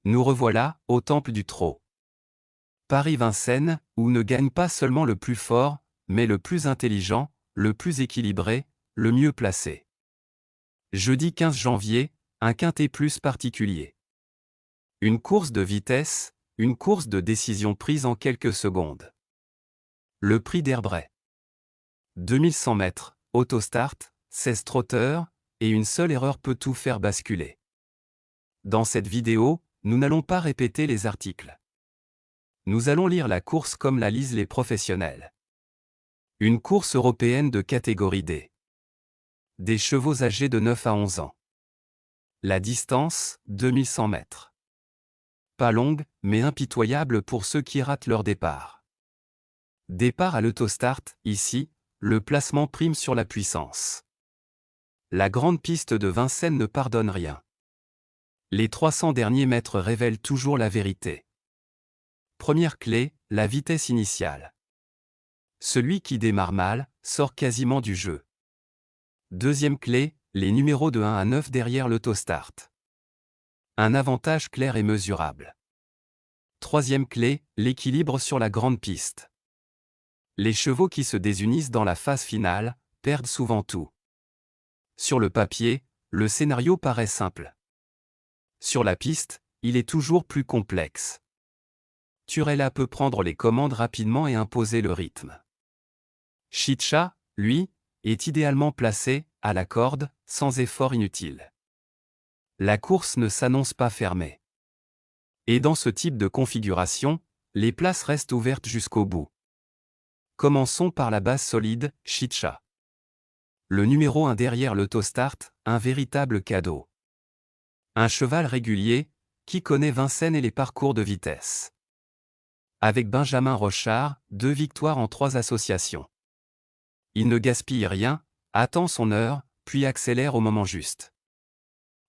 Nous revoilà, au temple du trot. Paris-Vincennes, où ne gagne pas seulement le plus fort, mais le plus intelligent, le plus équilibré, le mieux placé. Jeudi 15 janvier, un quintet plus particulier. Une course de vitesse, une course de décision prise en quelques secondes. Le prix d'Herbray. 2100 mètres, autostart, 16 trotteurs, et une seule erreur peut tout faire basculer. Dans cette vidéo, nous n'allons pas répéter les articles. Nous allons lire la course comme la lisent les professionnels. Une course européenne de catégorie D. Des chevaux âgés de 9 à 11 ans. La distance, 2100 mètres. Pas longue, mais impitoyable pour ceux qui ratent leur départ. Départ à l'autostart, ici, le placement prime sur la puissance. La grande piste de Vincennes ne pardonne rien. Les 300 derniers mètres révèlent toujours la vérité. Première clé, la vitesse initiale. Celui qui démarre mal, sort quasiment du jeu. Deuxième clé, les numéros de 1 à 9 derrière l'autostart. Un avantage clair et mesurable. Troisième clé, l'équilibre sur la grande piste. Les chevaux qui se désunissent dans la phase finale, perdent souvent tout. Sur le papier, le scénario paraît simple. Sur la piste, il est toujours plus complexe. Turella peut prendre les commandes rapidement et imposer le rythme. Chicha, lui, est idéalement placé, à la corde, sans effort inutile. La course ne s'annonce pas fermée. Et dans ce type de configuration, les places restent ouvertes jusqu'au bout. Commençons par la base solide, Chicha. Le numéro 1 derrière l'autostart, un véritable cadeau. Un cheval régulier, qui connaît Vincennes et les parcours de vitesse. Avec Benjamin Rochard, 2 victoires en 3 associations. Il ne gaspille rien, attend son heure, puis accélère au moment juste.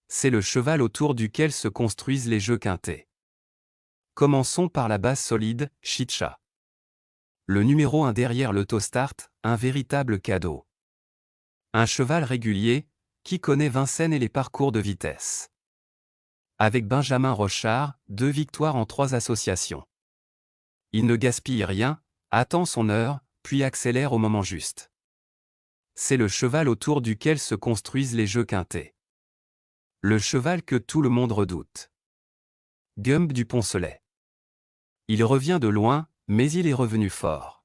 C'est le cheval autour duquel se construisent les jeux quintés. Commençons par la base solide, Chicha. Le numéro 1 derrière l'autostart, un véritable cadeau. Un cheval régulier, qui connaît Vincennes et les parcours de vitesse. Avec Benjamin Rochard, 2 victoires en 3 associations. Il ne gaspille rien, attend son heure, puis accélère au moment juste. C'est le cheval autour duquel se construisent les jeux quintés. Le cheval que tout le monde redoute. Gumb du Poncelet. Il revient de loin, mais il est revenu fort.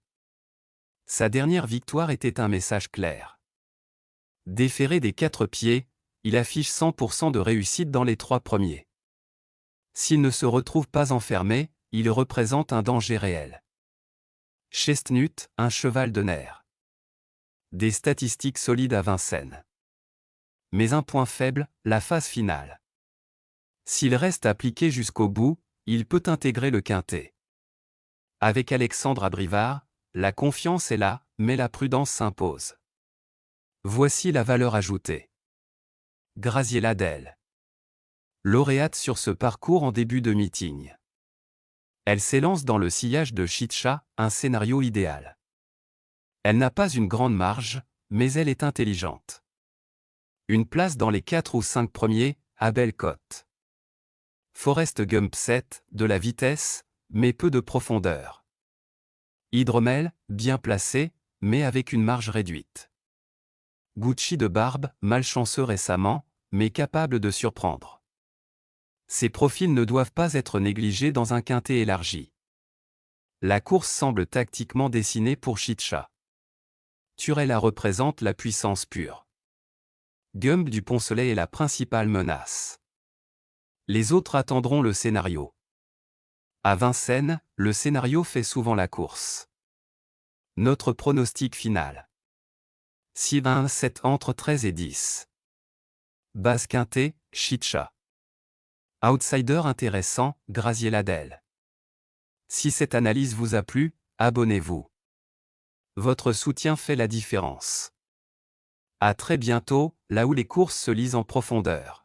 Sa dernière victoire était un message clair. Déféré des 4 pieds, il affiche 100% de réussite dans les 3 premiers. S'il ne se retrouve pas enfermé, il représente un danger réel. Chestnut, un cheval de nerfs. Des statistiques solides à Vincennes. Mais un point faible, la phase finale. S'il reste appliqué jusqu'au bout, il peut intégrer le quintet. Avec Alexandre Abrivard, la confiance est là, mais la prudence s'impose. Voici la valeur ajoutée. Graziella Del. Lauréate sur ce parcours en début de meeting. Elle s'élance dans le sillage de Chicha, un scénario idéal. Elle n'a pas une grande marge, mais elle est intelligente. Une place dans les 4 ou 5 premiers, à belle cote. Forrest Gump 7, de la vitesse, mais peu de profondeur. Hydromel, bien placé, mais avec une marge réduite. Gucci de Barbe, malchanceux récemment, mais capable de surprendre. Ces profils ne doivent pas être négligés dans un quintet élargi. La course semble tactiquement dessinée pour Chicha. Turella représente la puissance pure. Gumb du Poncelet est la principale menace. Les autres attendront le scénario. À Vincennes, le scénario fait souvent la course. Notre pronostic final. 6-27 entre 13 et 10. Base quintet, Chicha. Outsider intéressant, Graziella Del. Si cette analyse vous a plu, abonnez-vous. Votre soutien fait la différence. À très bientôt, là où les courses se lisent en profondeur.